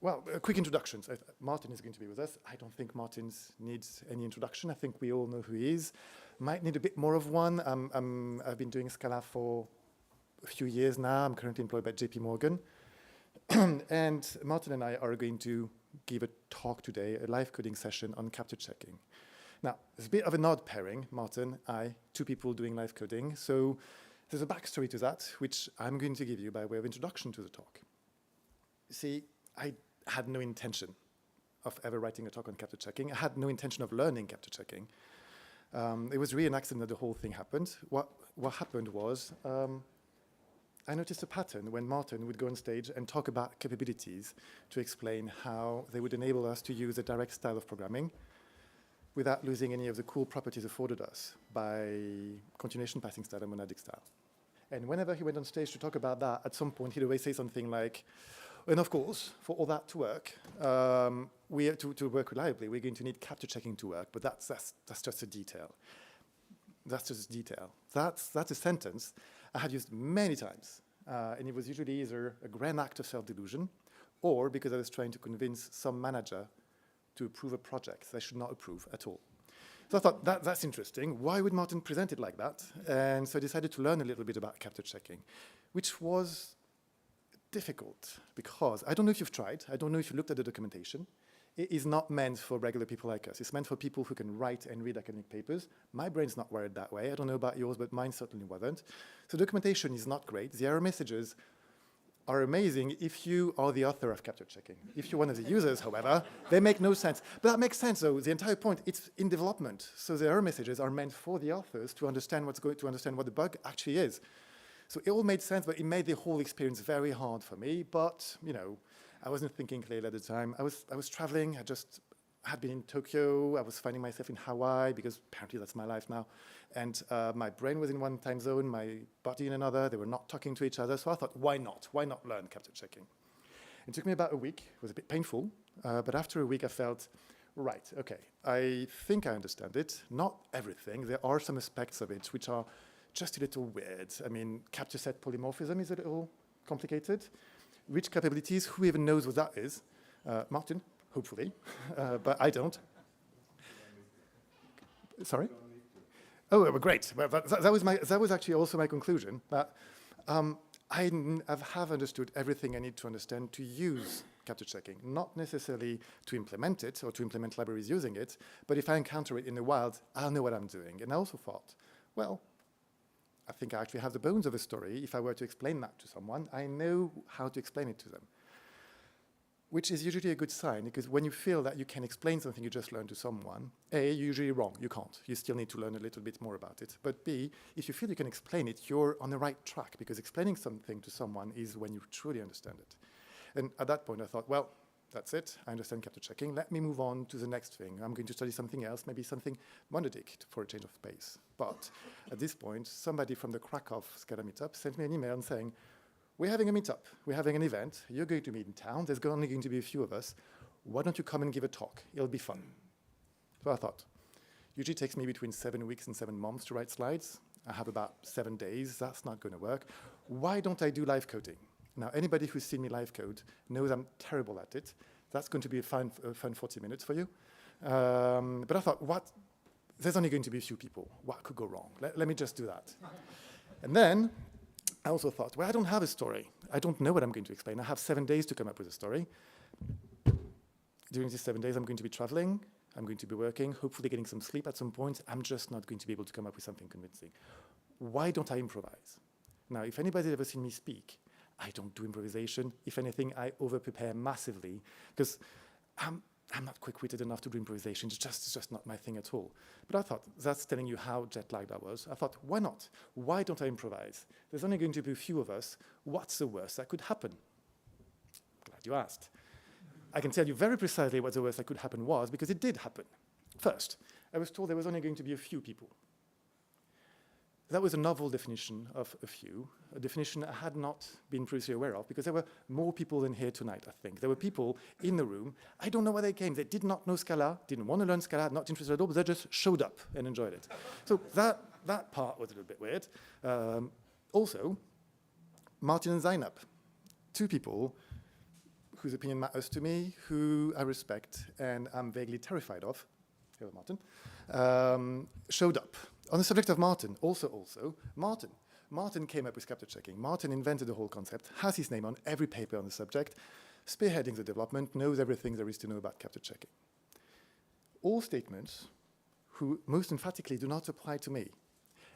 Well, a quick introduction. So Martin is going to be with us. I don't think Martin needs any introduction. I think we all know who he is. Might need a bit more of one. I've been doing Scala for a few years now. I'm currently employed by JPMorgan. And Martin and I are going to give a talk today, a live coding session on capture checking. Now, it's a bit of an odd pairing, Martin, I, two people doing live coding. So there's a backstory to that, which I'm going to give you by way of introduction to the talk. See, I had no intention of ever writing a talk on capture checking. I had no intention of learning capture checking. It was really an accident that the whole thing happened. What happened was I noticed a pattern when Martin would go on stage and talk about capabilities to explain how they would enable us to use a direct style of programming without losing any of the cool properties afforded us by continuation passing style and monadic style. And whenever he went on stage to talk about that, at some point he'd always say something like, and of course, for all that to work, to work reliably, we're going to need capture checking to work, but that's just a detail. That's just a detail. That's a sentence I had used many times, and it was usually either a grand act of self-delusion, or because I was trying to convince some manager to approve a project that I should not approve at all. So I thought, that's interesting. Why would Martin present it like that? And so I decided to learn a little bit about capture checking, which was difficult because I don't know if you've tried. I don't know if you looked at the documentation. It is not meant for regular people like us. It's meant for people who can write and read academic papers. My brain's not wired that way. I don't know about yours, but mine certainly wasn't. So documentation is not great. The error messages are amazing if you are the author of capture checking. If you're one of the users, however, they make no sense. But that makes sense, though. The entire point, it's in development. So the error messages are meant for the authors to understand what the bug actually is. So it all made sense, but it made the whole experience very hard for me. But, you know, I wasn't thinking clearly at the time. I was traveling. I just had been in Tokyo. I was finding myself in Hawaii because apparently that's my life now. And my brain was in one time zone, my body in another. They were not talking to each other. So I thought, why not? Why not learn capture checking? It took me about a week. It was a bit painful. But after a week, I felt, right, OK, I think I understand it. Not everything. There are some aspects of it which are just a little weird. I mean, capture set polymorphism is a little complicated. Rich capabilities, who even knows what that is? Martin, hopefully, but I don't. Sorry? Oh, great. Well, that was actually also my conclusion. That I have understood everything I need to understand to use capture checking, not necessarily to implement it or to implement libraries using it, but if I encounter it in the wild, I'll know what I'm doing. And I also thought, well, I think I actually have the bones of a story. If I were to explain that to someone, I know how to explain it to them, which is usually a good sign, because when you feel that you can explain something you just learned to someone, A, you're usually wrong. You can't. You still need to learn a little bit more about it. But B, if you feel you can explain it, you're on the right track, because explaining something to someone is when you truly understand it. And at that point, I thought, well, that's it. I understand capture checking. Let me move on to the next thing. I'm going to study something else, maybe something monadic for a change of pace. But at this point, somebody from the Krakow Scala meetup sent me an email saying, we're having a meetup. We're having an event. You're going to meet in town. There's only going to be a few of us. Why don't you come and give a talk? It'll be fun. So I thought, usually takes me between 7 weeks and 7 months to write slides. I have about 7 days. That's not going to work. Why don't I do live coding? Now, anybody who's seen me live code knows I'm terrible at it. That's going to be a fun 40 minutes for you. But I thought, there's only going to be a few people. What could go wrong? Let me just do that. And then I also thought, well, I don't have a story. I don't know what I'm going to explain. I have 7 days to come up with a story. During these 7 days, I'm going to be traveling. I'm going to be working, hopefully getting some sleep at some point. I'm just not going to be able to come up with something convincing. Why don't I improvise? Now, if anybody's ever seen me speak, I don't do improvisation. If anything, I over-prepare massively because I'm not quick-witted enough to do improvisation. It's just not my thing at all. But I thought, that's telling you how jet-lagged I was. I thought, why not? Why don't I improvise? There's only going to be a few of us. What's the worst that could happen? Glad you asked. I can tell you very precisely what the worst that could happen was, because it did happen. First, I was told there was only going to be a few people. That was a novel definition of a few, a definition I had not been previously aware of, because there were more people than here tonight, I think. There were people in the room. I don't know why they came. They did not know Scala, didn't want to learn Scala, not interested at all, but they just showed up and enjoyed it. So that part was a little bit weird. Also, Martin and Zainab, two people whose opinion matters to me, who I respect, and I'm vaguely terrified of, hello Martin, showed up. On the subject of Martin, also, Martin came up with capture checking. Martin invented the whole concept, has his name on every paper on the subject, spearheading the development, knows everything there is to know about capture checking. All statements who most emphatically do not apply to me.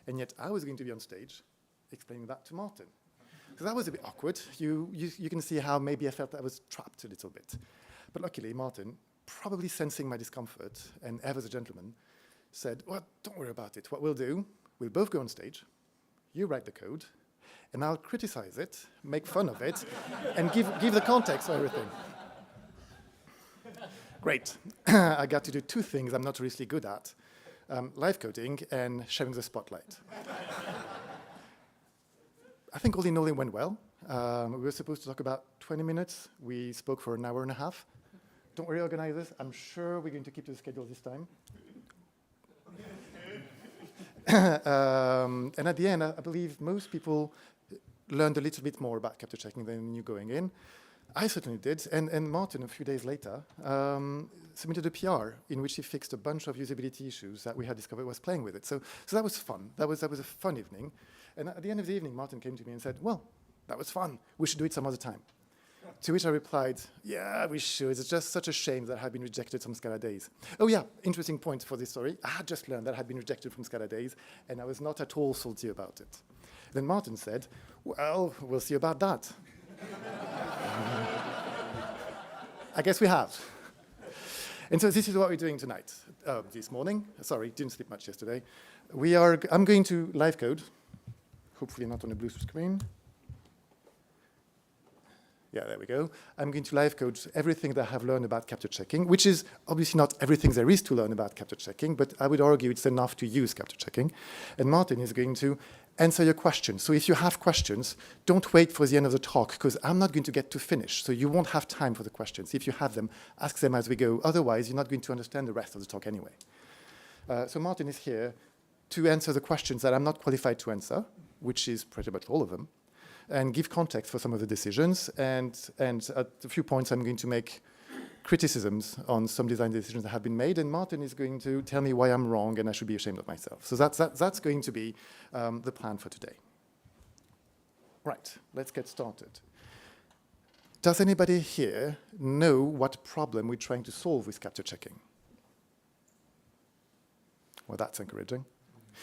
And yet I was going to be on stage explaining that to Martin. So that was a bit awkward. You can see how maybe I felt I was trapped a little bit. But luckily, Martin, probably sensing my discomfort, and ever the gentleman, said, well, don't worry about it. What we'll do, we'll both go on stage, you write the code, and I'll criticize it, make fun of it, and give the context for everything. Great. I got to do two things I'm not really good at, live coding and sharing the spotlight. I think all in all it went well. We were supposed to talk about 20 minutes. We spoke for an hour and a half. Don't worry, organizers. I'm sure we're going to keep to the schedule this time. And at the end, I believe most people learned a little bit more about capture checking than you going in. I certainly did. And Martin, a few days later, submitted a PR in which he fixed a bunch of usability issues that we had discovered was playing with it. So that was fun. That was a fun evening. And at the end of the evening, Martin came to me and said, well, that was fun. We should do it some other time. To which I replied, yeah, we should. It's just such a shame that I had been rejected from Scala days. Oh yeah, interesting point for this story. I had just learned that I had been rejected from Scala days, and I was not at all salty about it. Then Martin said, well, we'll see about that. I guess we have. And so this is what we're doing tonight, this morning. Sorry, didn't sleep much yesterday. I'm going to live code, hopefully not on a blue screen. Yeah, there we go. I'm going to live code everything that I have learned about capture checking, which is obviously not everything there is to learn about capture checking, but I would argue it's enough to use capture checking. And Martin is going to answer your questions. So if you have questions, don't wait for the end of the talk, because I'm not going to get to finish, so you won't have time for the questions. If you have them, ask them as we go. Otherwise, you're not going to understand the rest of the talk anyway. So Martin is here to answer the questions that I'm not qualified to answer, which is pretty much all of them, and give context for some of the decisions. And at a few points, I'm going to make criticisms on some design decisions that have been made, and Martin is going to tell me why I'm wrong and I should be ashamed of myself. So that's going to be the plan for today. Right, let's get started. Does anybody here know what problem we're trying to solve with capture checking? Well, that's encouraging.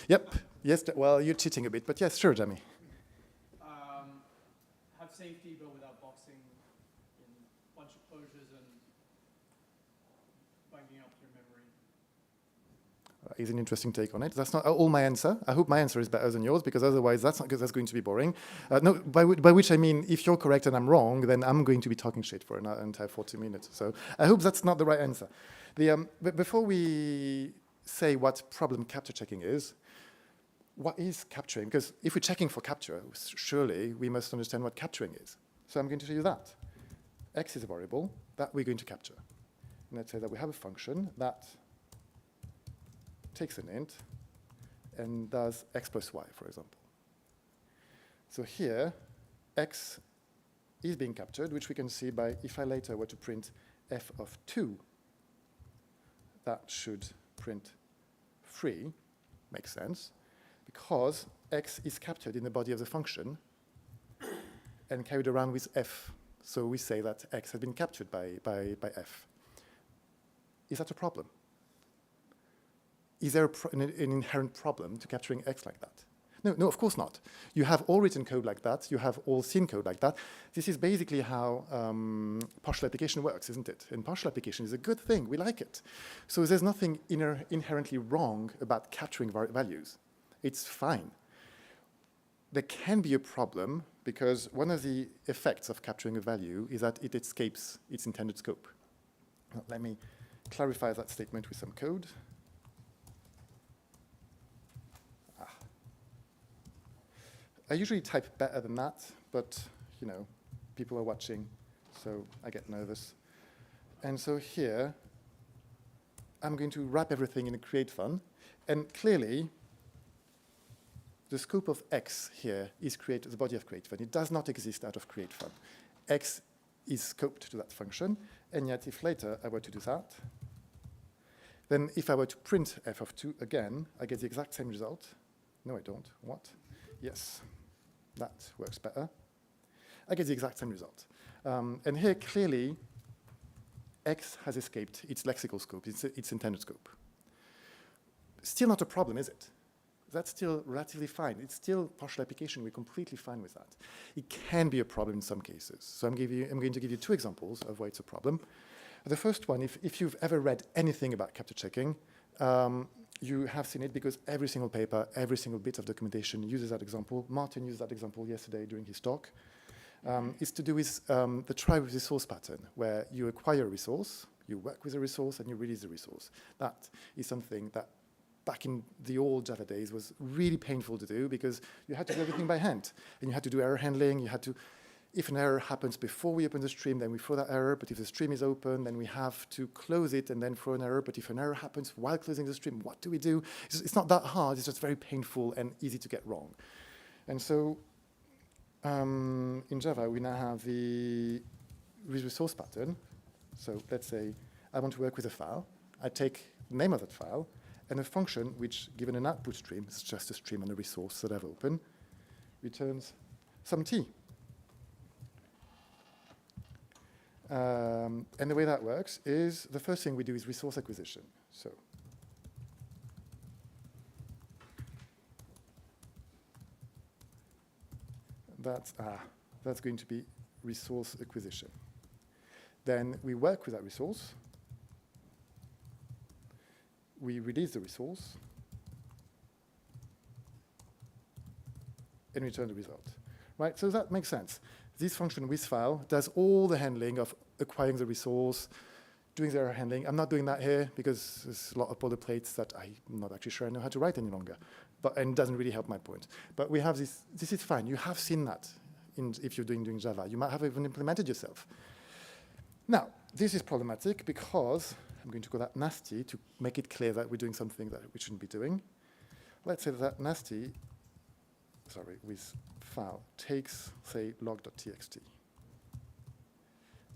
Yep, yes, well, you're cheating a bit, but yes, sure, Jamie. Have safety, but without boxing in a bunch of closures and binding up your memory. Is an interesting take on it. That's not all my answer. I hope my answer is better than yours, because otherwise that's going to be boring. No, by which I mean, if you're correct and I'm wrong, then I'm going to be talking shit for an entire 40 minutes. So I hope that's not the right answer. But before we say what problem capture checking is, what is capturing? Because if we're checking for capture, surely we must understand what capturing is. So I'm going to show you that. X is a variable that we're going to capture. And let's say that we have a function that takes an int and does x plus y, for example. So here, x is being captured, which we can see by, if I later were to print f of 2, that should print 3, makes sense, because x is captured in the body of the function and carried around with f. So we say that x has been captured by f. Is that a problem? Is there an inherent problem to capturing x like that? No, of course not. You have all written code like that. You have all seen code like that. This is basically how partial application works, isn't it? And partial application is a good thing. We like it. So there's nothing inherently wrong about capturing values. It's fine. There can be a problem because one of the effects of capturing a value is that it escapes its intended scope. Well, let me clarify that statement with some code. I usually type better than that, but you know, people are watching, so I get nervous. And so here, I'm going to wrap everything in a create fun, and clearly, the scope of x here is the body of create fun. It does not exist out of create fun. X is scoped to that function, and yet if later I were to do that, then if I were to print f of 2 again, I get the exact same result. No, I don't. What? Yes, that works better. I get the exact same result. And here, clearly, x has escaped its lexical scope, its intended scope. Still not a problem, is it? That's still relatively fine. It's still partial application. We're completely fine with that. It can be a problem in some cases. So I'm going to give you 2 examples of why it's a problem. The first one, if you've ever read anything about capture checking, you have seen it because every single paper, every single bit of documentation uses that example. Martin used that example yesterday during his talk. It's to do with the try with resource pattern, where you acquire a resource, you work with a resource, and you release the resource. That is something that back in the old Java days was really painful to do because you had to do everything by hand. And you had to do error handling. You had to, if an error happens before we open the stream, then we throw that error. But if the stream is open, then we have to close it and then throw an error. But if an error happens while closing the stream, what do we do? It's not that hard. It's just very painful and easy to get wrong. And so in Java, we now have the resource pattern. So let's say I want to work with a file. I take the name of that file and a function which, given an output stream, it's just a stream and a resource that I've opened, returns some t. And the way that works is the first thing we do is resource acquisition. So that's going to be resource acquisition. Then we work with that resource. We release the resource and return the result. Right? So that makes sense. This function withFile does all the handling of acquiring the resource, doing the error handling. I'm not doing that here because there's a lot of boilerplates that I'm not actually sure I know how to write any longer. And it doesn't really help my point. But we have this. This is fine. You have seen that if you're doing Java. You might have even implemented yourself. Now, this is problematic because I'm going to call that nasty to make it clear that we're doing something that we shouldn't be doing. Let's say that nasty, with file takes, say, log.txt.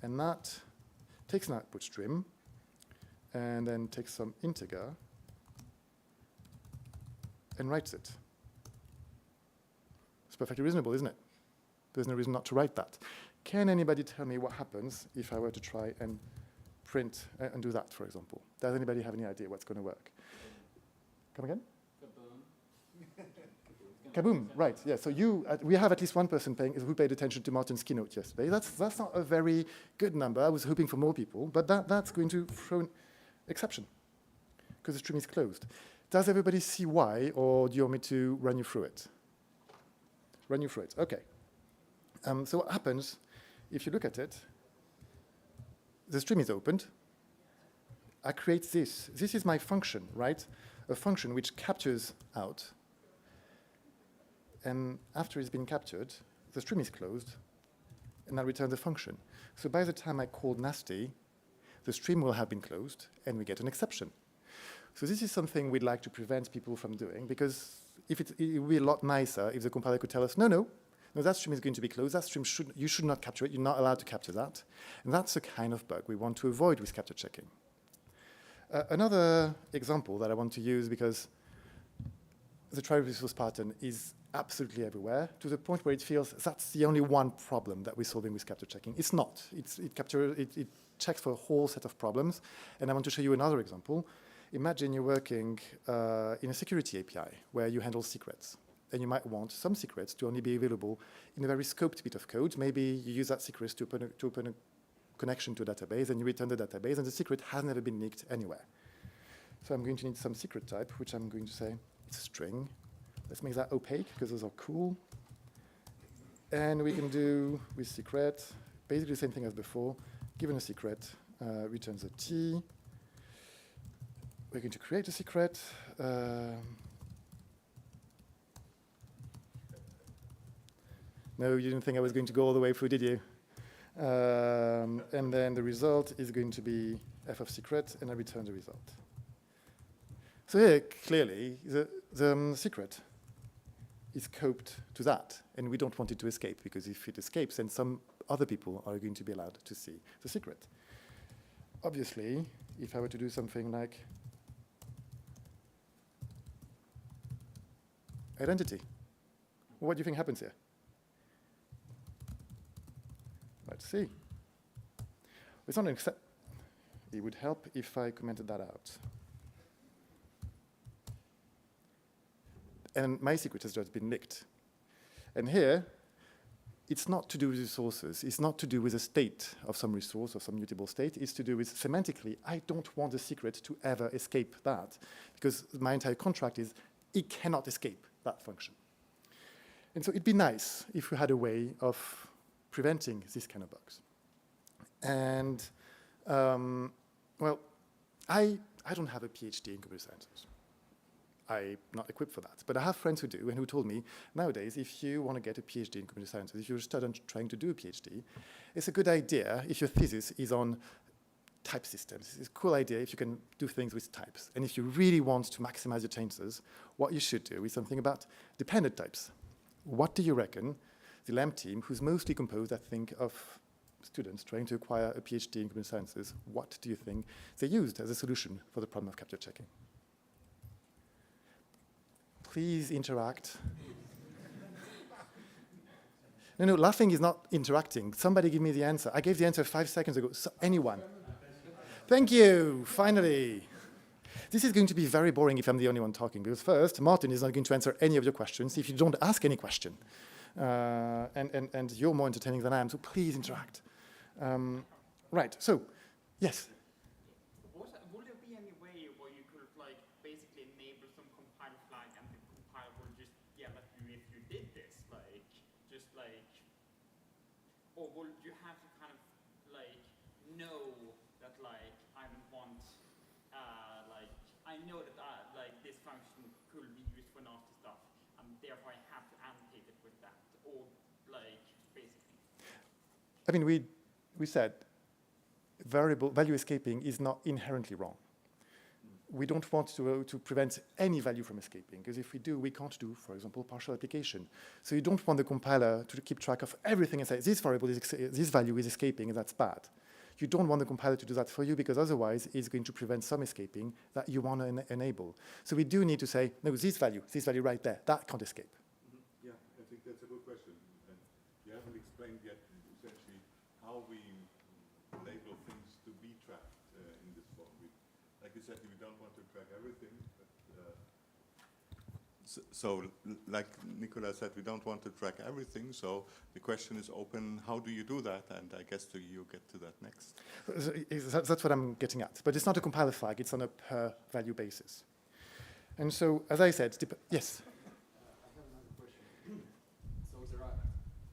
And that takes an output stream and then takes some integer and writes it. It's perfectly reasonable, isn't it? There's no reason not to write that. Can anybody tell me what happens if I were to try and print and do that, for example? Does anybody have any idea what's going to work? Come again? Kaboom, right, yeah. So we have at least one person who paid attention to Martin's keynote yesterday. That's not a very good number. I was hoping for more people, but that's going to throw an exception because the stream is closed. Does everybody see why, or do you want me to run you through it? Run you through it, okay. So what happens, if you look at it, the stream is opened. I create this. This is my function, right? A function which captures out. And after it's been captured, the stream is closed, and I return the function. So by the time I call nasty, the stream will have been closed, and we get an exception. So this is something we'd like to prevent people from doing, because it would be a lot nicer if the compiler could tell us, no, that stream is going to be closed. That stream you should not capture it. You're not allowed to capture that. And that's the kind of bug we want to avoid with capture checking. Another example that I want to use, because the try resource pattern is absolutely everywhere, to the point where it feels that's the only one problem that we're solving with capture checking. It's not. It checks for a whole set of problems. And I want to show you another example. Imagine you're working in a security API where you handle secrets. And you might want some secrets to only be available in a very scoped bit of code. Maybe you use that secret to open a connection to a database, and you return the database, and the secret has never been leaked anywhere. So I'm going to need some secret type, which I'm going to say it's a string. Let's make that opaque, because those are cool. And we can do with secret basically the same thing as before. Given a secret, returns a t. We're going to create a secret. No, you didn't think I was going to go all the way through, did you? And then the result is going to be f of secret, and I return the result. So here, clearly, the secret is scoped to that, and we don't want it to escape, because if it escapes, then some other people are going to be allowed to see the secret. Obviously, if I were to do something like identity, what do you think happens here? Let's see. It's not it would help if I commented that out. And my secret has just been leaked. And here, it's not to do with resources. It's not to do with the state of some resource or some mutable state. It's to do with semantically, I don't want the secret to ever escape that, because my entire contract is it cannot escape that function. And so it'd be nice if we had a way of preventing this kind of bugs. And, well, I don't have a PhD in computer sciences. I'm not equipped for that. But I have friends who do and who told me, nowadays, if you want to get a PhD in computer sciences, if you're a student trying to do a PhD, it's a good idea if your thesis is on type systems. It's a cool idea if you can do things with types. And if you really want to maximize your chances, what you should do is something about dependent types. What do you reckon the LAMP team, who's mostly composed, I think, of students trying to acquire a PhD in computer sciences, what do you think they used as a solution for the problem of capture checking? Please interact. No, laughing is not interacting. Somebody give me the answer. I gave the answer 5 seconds ago. So anyone? Thank you, finally. This is going to be very boring if I'm the only one talking, because first, Martin is not going to answer any of your questions if you don't ask any question. And you're more entertaining than I am, so please interact. Right, so, yes? Would there be any way where you could like basically enable some compile flag and the compiler will just yell at you if you did this, like just like, or would you have to kind of like know that like I don't want like I know that like this function could be used for nasty stuff and therefore I have to annotate it with that, or like basically. I mean, we said variable value escaping is not inherently wrong. We don't want to prevent any value from escaping, because if we do, we can't do, for example, partial application. So you don't want the compiler to keep track of everything and say, this variable this value is escaping, and that's bad. You don't want the compiler to do that for you, because otherwise it's going to prevent some escaping that you want to enable. So we do need to say, no, this value right there, that can't escape. Yeah, I think that's a good question. And you haven't explained yet essentially how we label things to be tracked in this form. Like you said, we don't want to track everything, but so like Nicolas said, we don't want to track everything, so the question is open, how do you do that? And I guess you get to that next. That's what I'm getting at. But it's not a compiler flag, it's on a per value basis. And so, as I said, yes? I have another question. So there are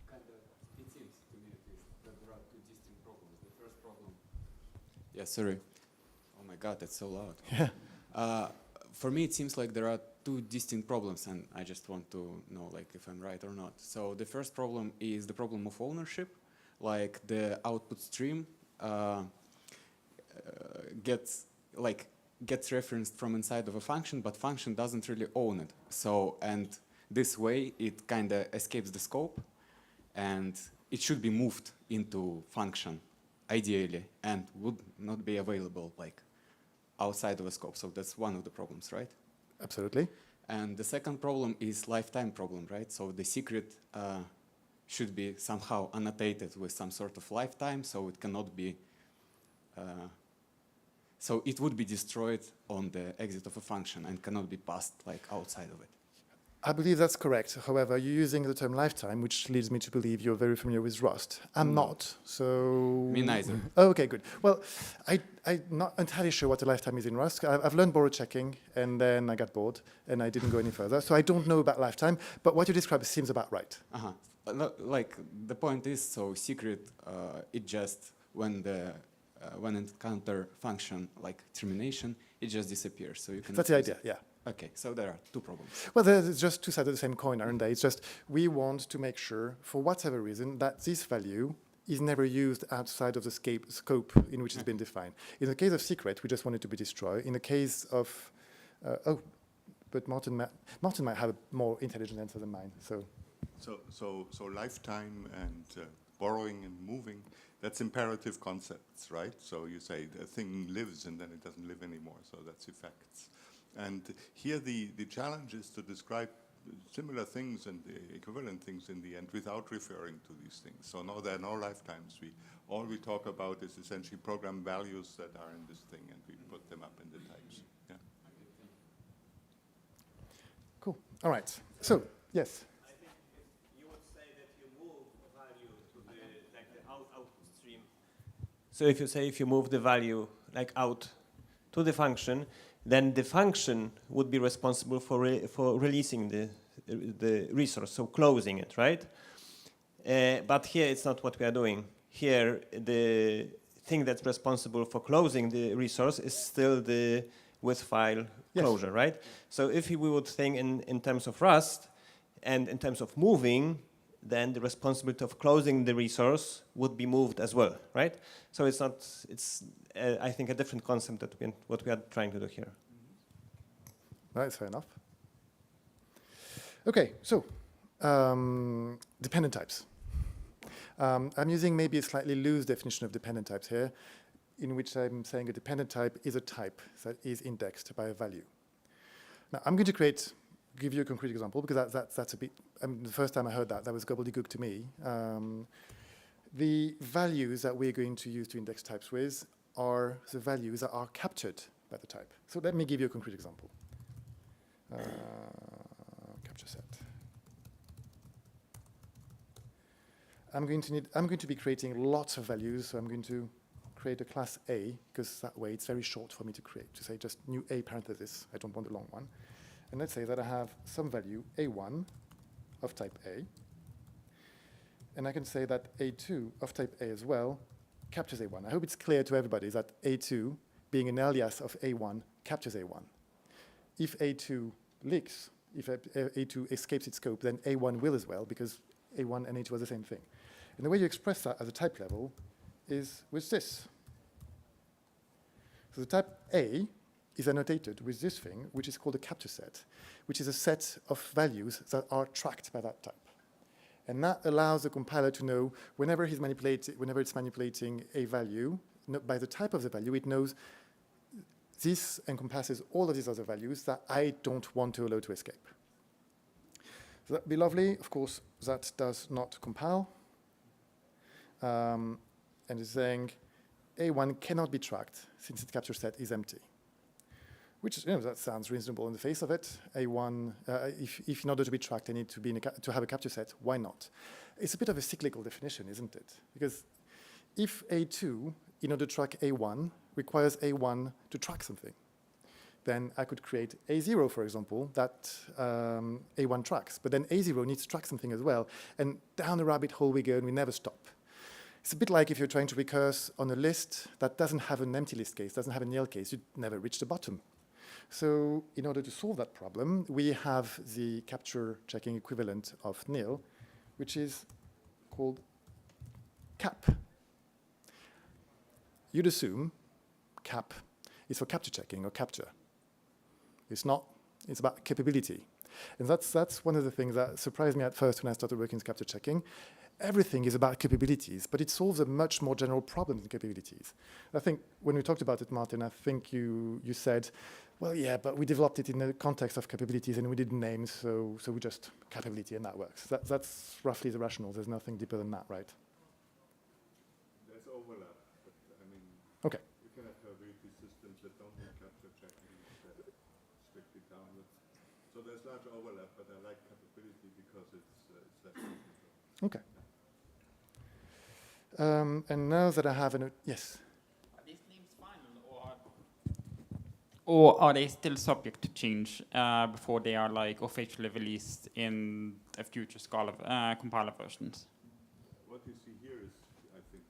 kind of, it seems to me at least, that there are two distinct problems. The first problem. Yeah, sorry. Oh my God, that's so loud. Yeah. For me, it seems like there are two distinct problems, and I just want to know, like, if I'm right or not. So the first problem is the problem of ownership, like the output stream gets referenced from inside of a function, but function doesn't really own it. So, and this way, it kind of escapes the scope, and it should be moved into function, ideally, and would not be available, like, outside of a scope. So that's one of the problems, right? Absolutely. And the second problem is lifetime problem, right? So the secret should be somehow annotated with some sort of lifetime, so it cannot be, so it would be destroyed on the exit of a function and cannot be passed like outside of it. I believe that's correct. However, you're using the term lifetime, which leads me to believe you're very familiar with Rust. I'm not, so... Me neither. Oh, okay, good. Well, I'm not entirely sure what a lifetime is in Rust. I've learned borrow checking, and then I got bored, and I didn't go any further. So I don't know about lifetime, but what you described seems about right. Like, the point is, so secret, it just, when encounter function like termination, it just disappears. So you can... That's the idea, yeah. Okay, so there are two problems. Well, there's just two sides of the same coin, aren't they? It's just we want to make sure, for whatever reason, that this value is never used outside of the scope in which it's been defined. In the case of secret, we just want it to be destroyed. In the case of, but Martin might have a more intelligent answer than mine. So lifetime and borrowing and moving, that's imperative concepts, right? So you say a thing lives and then it doesn't live anymore, so that's effects. And here the challenge is to describe similar things and equivalent things in the end without referring to these things. So now that in our lifetimes, all we talk about is essentially program values that are in this thing, and we put them up in the types. Yeah. Cool. All right. So, yes. I think you would say that you move a value to the output stream. So if you move the value like out to the function, then the function would be responsible for releasing the resource, so closing it, right? But here it's not what we are doing. Here the thing that's responsible for closing the resource is still the with file closure, right? So if we would think in terms of Rust and in terms of moving, then the responsibility of closing the resource would be moved as well, right? So it's not, I think, a different concept that what we are trying to do here. That's fair enough. Okay, so dependent types. I'm using maybe a slightly loose definition of dependent types here, in which I'm saying a dependent type is a type that is indexed by a value. Now, I'm going to give you a concrete example, because that's a bit, the first time I heard that was gobbledygook to me. The values that we're going to use to index types with are the values that are captured by the type. So let me give you a concrete example. Capture set. I'm going to be creating lots of values, so I'm going to create a class A, because that way it's very short for me to create, to say just new A parenthesis. I don't want a long one. And let's say that I have some value A1 of type A. And I can say that A2 of type A as well captures A1. I hope it's clear to everybody that A2, being an alias of A1, captures A1. If A2 leaks, if A2 escapes its scope, then A1 will as well, because A1 and A2 are the same thing. And the way you express that at the type level is with this. So the type A is annotated with this thing, which is called a capture set, which is a set of values that are tracked by that type. And that allows the compiler to know whenever it's manipulating a value, by the type of the value, it knows this encompasses all of these other values that I don't want to allow to escape. So that'd be lovely. Of course, that does not compile. And it's saying A1 cannot be tracked since its capture set is empty. Which, that sounds reasonable in the face of it. A1, if in order to be tracked, I need to have a capture set, why not? It's a bit of a cyclical definition, isn't it? Because if A2, in order to track A1, requires A1 to track something, then I could create A0, for example, that A1 tracks. But then A0 needs to track something as well. And down the rabbit hole we go, and we never stop. It's a bit like if you're trying to recurse on a list that doesn't have an empty list case, doesn't have a nil case, you'd never reach the bottom. So in order to solve that problem, we have the capture checking equivalent of nil, which is called cap. You'd assume cap is for capture checking or capture. It's not. It's about capability. And that's one of the things that surprised me at first when I started working with capture checking. Everything is about capabilities, but it solves a much more general problem than capabilities. I think when we talked about it, Martin, I think you said, well, yeah, but we developed it in the context of capabilities and we did names, so we just capability and that works. That's roughly the rationale. There's nothing deeper than that, right? There's overlap, but I mean, okay. You can have capability systems that don't do capture checking, strictly down. So there's large overlap, but I like capability because it's less technical. Okay. And now that I have yes. Are these names final, or are they still subject to change before they are like officially released in a future Scala compiler versions? What you see here is, I think,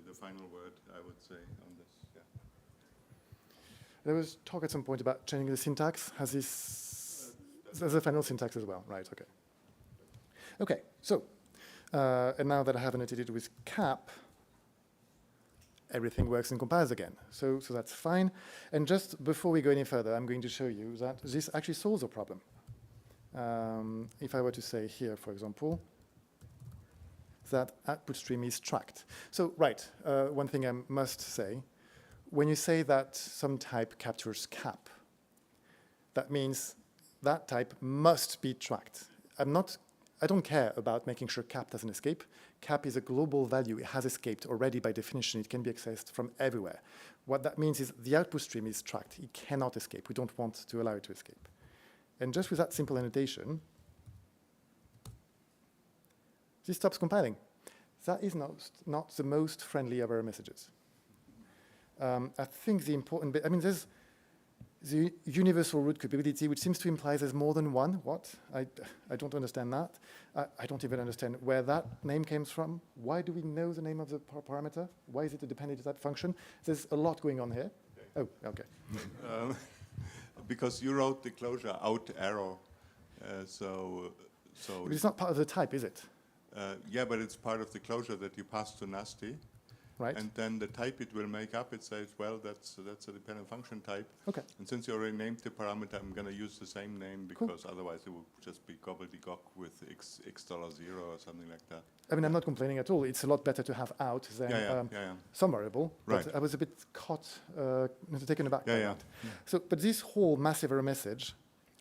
the final word, I would say, on this. Yeah. There was talk at some point about changing the syntax. Has this as a final syntax as well, right? Okay. Okay. So. And now that I have annotated with cap, everything works and compiles again. So that's fine. And just before we go any further, I'm going to show you that this actually solves a problem. If I were to say here, for example, that output stream is tracked. So, right, one thing I must say, when you say that some type captures cap, that means that type must be tracked. I don't care about making sure cap doesn't escape. Cap is a global value. It has escaped already by definition. It can be accessed from everywhere. What that means is the output stream is tracked. It cannot escape. We don't want to allow it to escape. And just with that simple annotation, this stops compiling. That is not the most friendly of our messages. I think the important bit, I mean, there's the universal root capability, which seems to imply there's more than one. What? I don't understand that. I don't even understand where that name came from. Why do we know the name of the parameter? Why is it a dependent of that function? There's a lot going on here. Okay. Oh, okay. Because you wrote the closure out arrow, so. But it's not part of the type, is it? Yeah, but it's part of the closure that you pass to nasty. Right. And then the type it will make up, it says, well, that's a dependent function type. Okay. And since you already named the parameter, I'm going to use the same name because otherwise it would just be gobbledygook with x $0 or something like that. I mean, I'm not complaining at all. It's a lot better to have out than some variable. Right. But I was a bit taken aback by that. Yeah. So, but this whole massive error message,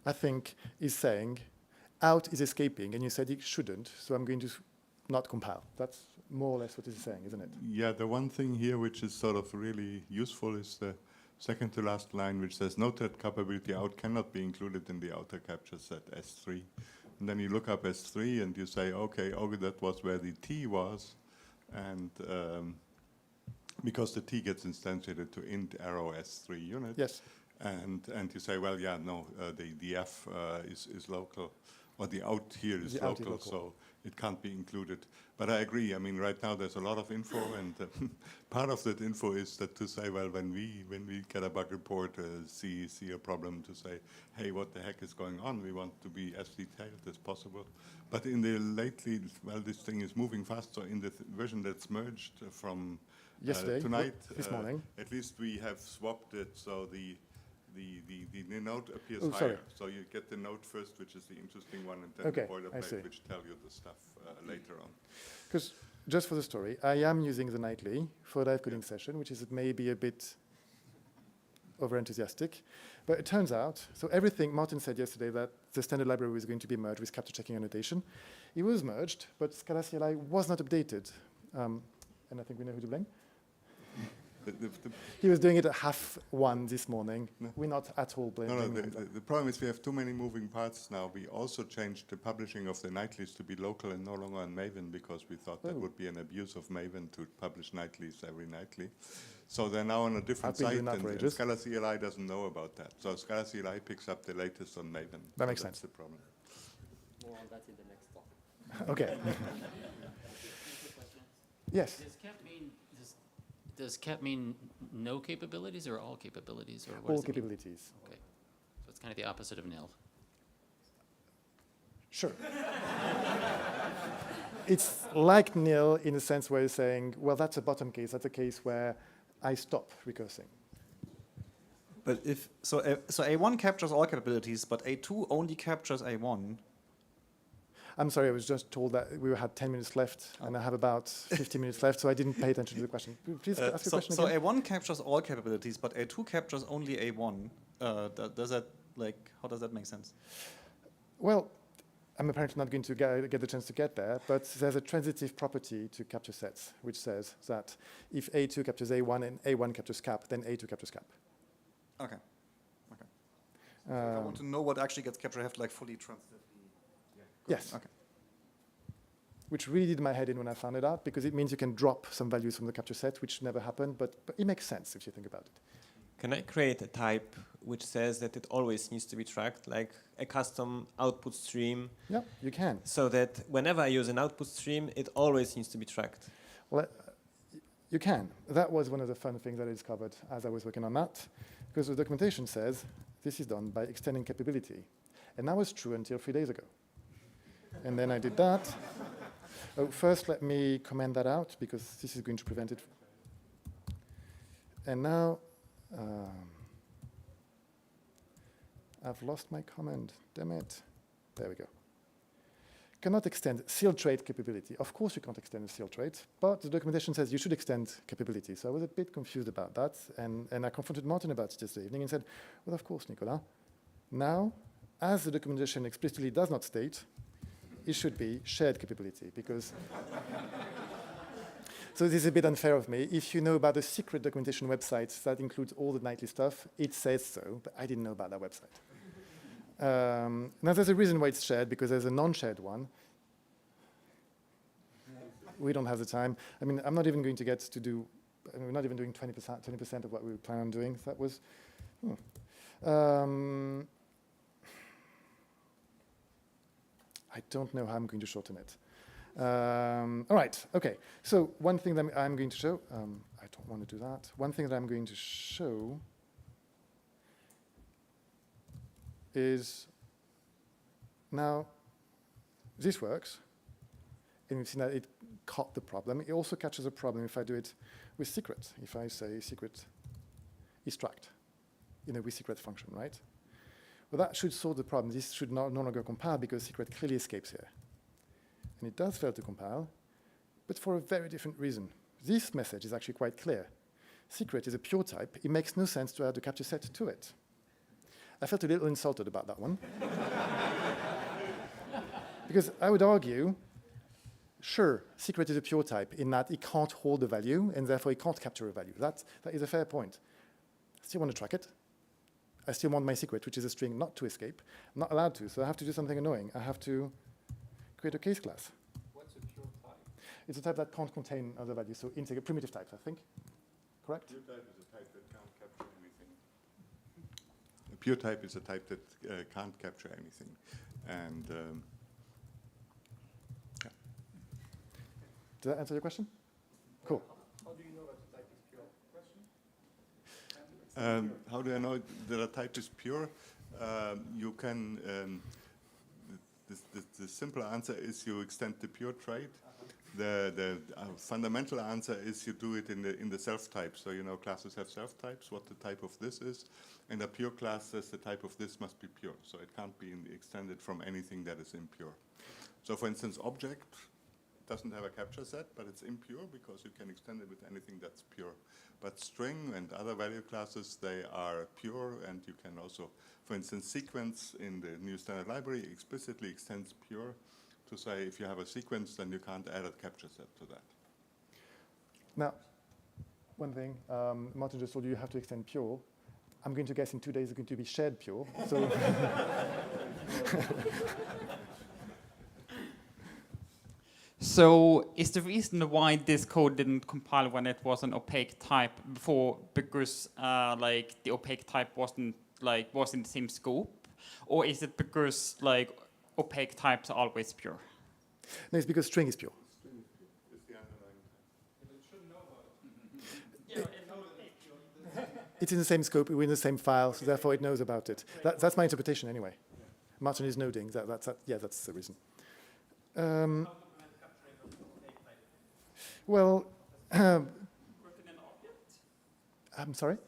I think, is saying out is escaping, and you said it shouldn't, so I'm going to not compile. That's more or less what it's saying, isn't it? Yeah, the one thing here which is sort of really useful is the second to last line, which says, note that capability out cannot be included in the outer capture set S3. And then you look up S3 and you say, okay, that was where the T was. And because the T gets instantiated to int arrow S3 unit. Yes. And you say, well, yeah, no, the F is local, or the out here is local, so it can't be included. But I agree. I mean, right now there's a lot of info, and part of that info is that to say, well, when we get a bug report, see a problem, to say, hey, what the heck is going on? We want to be as detailed as possible. But in the lately, well, this thing is moving fast. So in the version that's merged from yesterday, tonight, this morning, at least we have swapped it so the note appears higher. Sorry. So you get the note first, which is the interesting one, and then the boilerplate, which tell you the stuff later on. Because just for the story, I am using the nightly for live coding session, which is maybe a bit over-enthusiastic. But it turns out, so everything, Martin said yesterday that the standard library was going to be merged with capture checking annotation. It was merged, but Scala CLI was not updated. And I think we know who to blame. He was doing it at 1:30 this morning. No. We're not at all blaming him. The problem is we have too many moving parts now. We also changed the publishing of the nightlies to be local and no longer on Maven because we thought that would be an abuse of Maven to publish nightlies every nightly. So they're now on a different site, and Scala CLI doesn't know about that. So Scala CLI picks up the latest on Maven. That makes sense. That's the problem. More on that in the next talk. Okay. Yes. Does cap mean no capabilities or all capabilities? Or what all capabilities. Okay. So it's kind of the opposite of nil. Sure. It's like nil in the sense where you're saying, well, that's a bottom case. That's a case where I stop recursing. But if so A1 captures all capabilities, but A2 only captures A1. I'm sorry, I was just told that we had 10 minutes left, and I have about 15 minutes left, so I didn't pay attention to the question. Please ask your question again. So A1 captures all capabilities, but A2 captures only A1. Does that, how does that make sense? Well, I'm apparently not going to get the chance to get there, but there's a transitive property to capture sets, which says that if A2 captures A1 and A1 captures cap, then A2 captures cap. Okay. So if I want to know what actually gets captured, I have to fully transitively. Yes. Okay. Which really did my head in when I found it out, because it means you can drop some values from the capture set, which never happened, but it makes sense if you think about it. Can I create a type which says that it always needs to be tracked, like a custom output stream? Yeah, you can. So that whenever I use an output stream, it always needs to be tracked. Well, you can. That was one of the fun things that I discovered as I was working on that, because the documentation says this is done by extending capability. And that was true until 3 days ago. And then I did that. First, let me comment that out, because this is going to prevent it. And now, I've lost my comment. Damn it. There we go. cannot extend seal trait capability. Of course you can't extend a seal trait, but the documentation says you should extend capability. So I was a bit confused about that, and I confronted Martin about it this evening and said, well, of course, Nicolas. Now, as the documentation explicitly does not state, it should be shared capability, because so this is a bit unfair of me. If you know about the secret documentation websites that includes all the nightly stuff, it says so, but I didn't know about that website. Now there's a reason why it's shared, because there's a non-shared one. We don't have the time. I mean, I'm not even going to get to do, we're not even doing 20% of what we plan on doing. That was, I don't know how I'm going to shorten it. All right, okay. So one thing that I'm going to show, I don't want to do that. One thing that I'm going to show is now this works, and we've seen that it caught the problem. It also catches a problem if I do it with secret. If I say secret is tracked in a with secret function, right? Well, that should solve the problem. This should no longer compile because secret clearly escapes here. And it does fail to compile, but for a very different reason. This message is actually quite clear. Secret is a pure type. It makes no sense to add the capture set to it. I felt a little insulted about that one. Because I would argue, sure, secret is a pure type in that it can't hold a value, and therefore it can't capture a value. That is a fair point. I still want to track it. I still want my secret, which is a string, not to escape. I'm not allowed to, so I have to do something annoying. I have to create a case class. What's a pure type? It's a type that can't contain other values, so integer primitive types, I think. Correct? Pure type is a type that can't capture anything. A pure type is a type that can't capture anything. And yeah. Did that answer your question? Cool. How do you know that the type is pure? Question? how do I know that a type is pure? You can. The simple answer is you extend the pure trait. The fundamental answer is you do it in the self type. So you know classes have self types. What the type of this is, and a pure class says the type of this must be pure. So it can't be extended from anything that is impure. So for instance, object doesn't have a capture set, but it's impure because you can extend it with anything that's pure. But string and other value classes, they are pure, and you can also, for instance, sequence in the new standard library explicitly extends pure to say if you have a sequence, then you can't add a capture set to that. Now, one thing, Martin just told you have to extend pure. I'm going to guess in 2 days it's going to be shared pure. So So is the reason why this code didn't compile when it was an opaque type before because like the opaque type was in the same scope, or is it because like opaque types are always pure? no, it's because string is pure. It's the underlying type. But it should know about it. Yeah, it knows pure. It's in the same scope, we're in the same file, so therefore it knows about it. That's my interpretation anyway. Martin is noting that's the reason. Well, I'm sorry?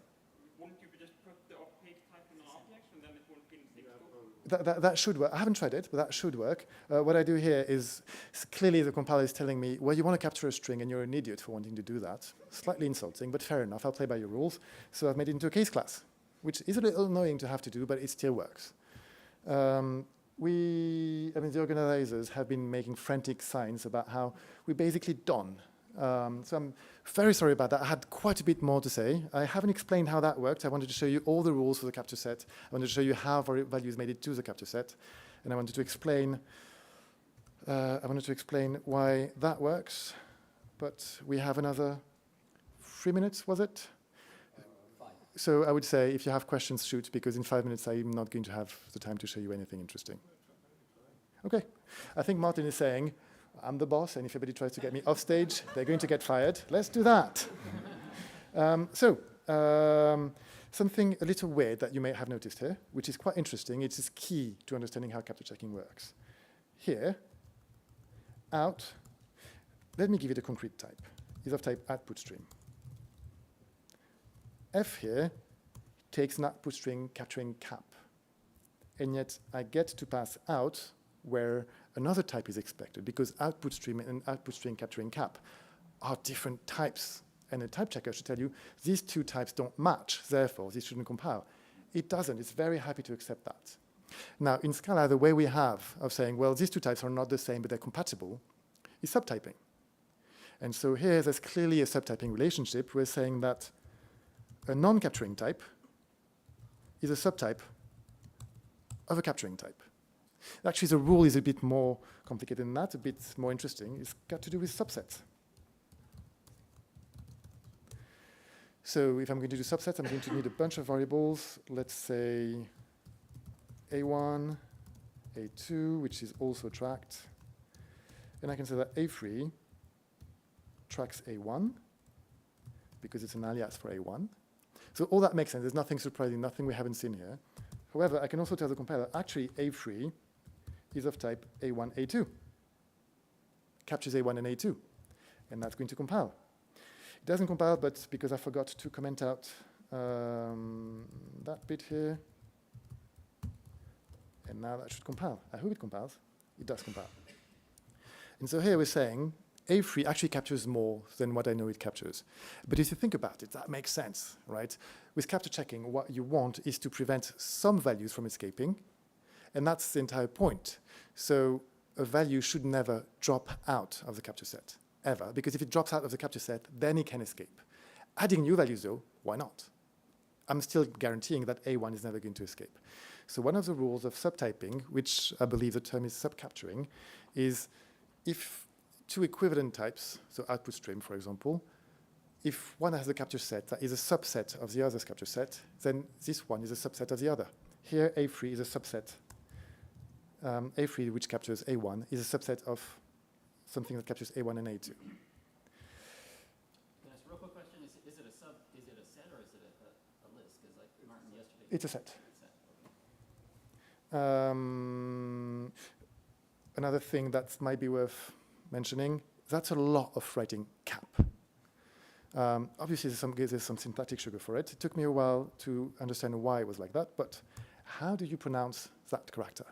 Wouldn't you just put the opaque type in an object and then it won't be in the same scope? That should work. I haven't tried it, but that should work. What I do here is clearly the compiler is telling me, well, you want to capture a string and you're an idiot for wanting to do that. Slightly insulting, but fair enough. I'll play by your rules. So I've made it into a case class, which is a little annoying to have to do, but it still works. The organizers have been making frantic signs about how we're basically done. So I'm very sorry about that. I had quite a bit more to say. I haven't explained how that worked. I wanted to show you all the rules for the capture set. I wanted to show you how values made it to the capture set. And I wanted to explain why that works. But we have another 3 minutes, was it? 5. So I would say if you have questions, shoot, because in 5 minutes I'm not going to have the time to show you anything interesting. Okay. I think Martin is saying, I'm the boss, and if anybody tries to get me off stage, they're going to get fired. Let's do that. Something a little weird that you may have noticed here, which is quite interesting. It is key to understanding how capture checking works. Here, out, let me give it a concrete type. Is of type output string. F here takes an output string capturing cap. And yet I get to pass out where another type is expected, because output stream and output string capturing cap are different types. And a type checker should tell you, these two types don't match, therefore this shouldn't compile. It doesn't. It's very happy to accept that. Now, in Scala, the way we have of saying, well, these two types are not the same, but they're compatible, is subtyping. And so here, there's clearly a subtyping relationship. We're saying that a non-capturing type is a subtype of a capturing type. Actually, the rule is a bit more complicated than that, a bit more interesting. It's got to do with subsets. So if I'm going to do subsets, I'm going to need a bunch of variables. Let's say A1, A2, which is also tracked. And I can say that A3 tracks A1, because it's an alias for A1. So all that makes sense. There's nothing surprising, nothing we haven't seen here. However, I can also tell the compiler, actually, A3 is of type A1, A2. Captures A1 and A2. And that's going to compile. It doesn't compile, but because I forgot to comment out that bit here. And now that should compile. I hope it compiles. It does compile. And so here we're saying A3 actually captures more than what I know it captures. But if you think about it, that makes sense, right? With capture checking, what you want is to prevent some values from escaping. And that's the entire point. So a value should never drop out of the capture set, ever. Because if it drops out of the capture set, then it can escape. Adding new values, though, why not? I'm still guaranteeing that A1 is never going to escape. So one of the rules of subtyping, which I believe the term is subcapturing, is if two equivalent types, so output stream, for example, if one has a capture set that is a subset of the other's capture set, then this one is a subset of the other. Here, A3 is a subset. A3, which captures A1, is a subset of something that captures A1 and A2. Can I ask a real quick question? Is it a set or is it a list? Because like Martin yesterday. It's a set. Okay. Another thing that might be worth mentioning, that's a lot of writing cap. Obviously, there's some syntactic sugar for it. It took me a while to understand why it was like that, but how do you pronounce that character?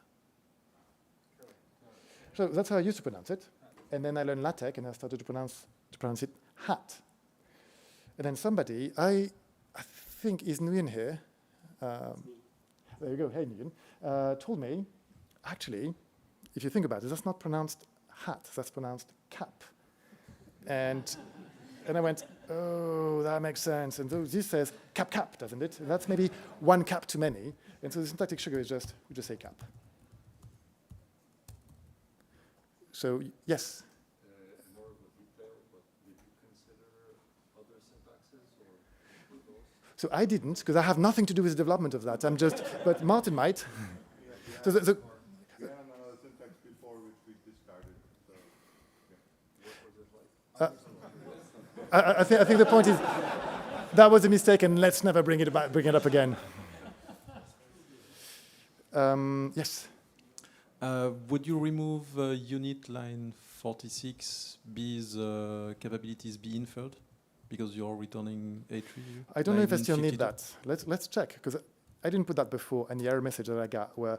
So that's how I used to pronounce it. And then I learned LaTeX, and I started to pronounce it hat. And then somebody, I think is Nguyen here, there you go, hey Nguyen, told me, actually, if you think about it, that's not pronounced hat, that's pronounced cap. And I went, oh, that makes sense. And so this says cap, doesn't it? And that's maybe one cap too many. And so the syntactic sugar is just, we just say cap. So, yes? More of a detail, but did you consider other syntaxes or include those? So I didn't, because I have nothing to do with the development of that. I'm just, but Martin might. So no, syntax before which we discarded. So, yeah. What was it like? I think the point is, that was a mistake, and let's never bring it up again. Yes? Would you remove unit line 46 B's capabilities be inferred because you're returning A3? I don't know if I still need that. Let's check, because I didn't put that before, and the error message that I got were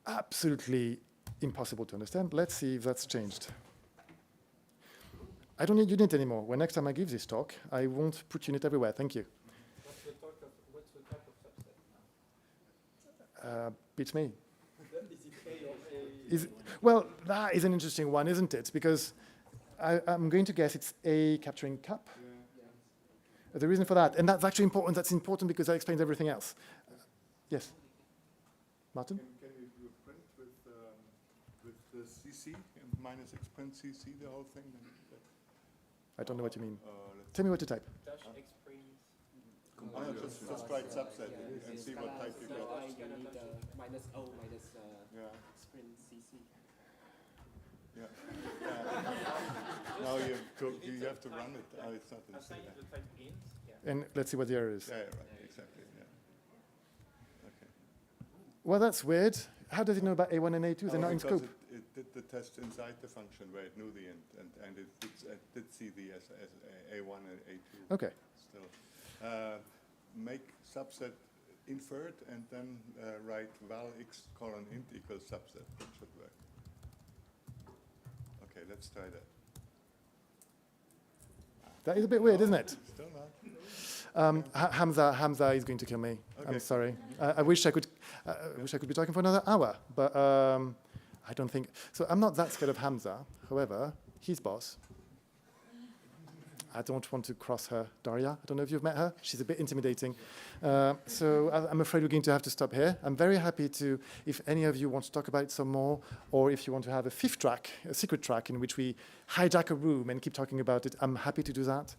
absolutely impossible to understand. Let's see if that's changed. I don't need unit anymore. When next time I give this talk, I won't put unit everywhere. Thank you. What's the type of subset now? Beats me. Is it A or A? Well, that is an interesting one, isn't it? Because I'm going to guess it's A capturing cap. Yeah. The reason for that, and that's actually important. That's important because that explains everything else. Yes, Martin. Can you do a print with the CC and minus X print CC the whole thing? I don't know what you mean. Tell me what to type. Just write subset and see what type you get. Minus O minus Yeah. sprint CC. Yeah. Now you have to run it. Oh, it's not in C. And let's see what the error is. Yeah, right, exactly. Yeah. Okay. Well, that's weird. How does it know about A1 and A2? They're not in because scope. It did the test inside the function where it knew the int, and it did see the as A1 and A2. Okay. Still. Make subset inferred and then write val x colon int equals subset. That should work. Okay, let's try that. That is a bit weird, isn't it? Still not. Hamza is going to kill me. Okay. I'm sorry. I wish I could be talking for another hour, but I don't think so. I'm not that scared of Hamza. However, he's boss. I don't want to cross her. Daria, I don't know if you've met her. She's a bit intimidating. So I'm afraid we're going to have to stop here. I'm very happy to, if any of you want to talk about it some more, or if you want to have a fifth track, a secret track in which we hijack a room and keep talking about it, I'm happy to do that.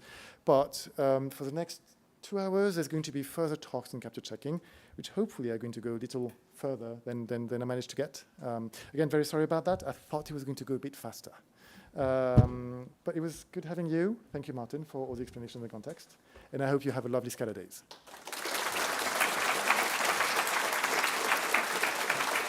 But for the next 2 hours, there's going to be further talks and capture checking, which hopefully are going to go a little further than I managed to get. Again, very sorry about that. I thought it was going to go a bit faster. But it was good having you. Thank you, Martin, for all the explanation and the context. And I hope you have a lovely Scala days.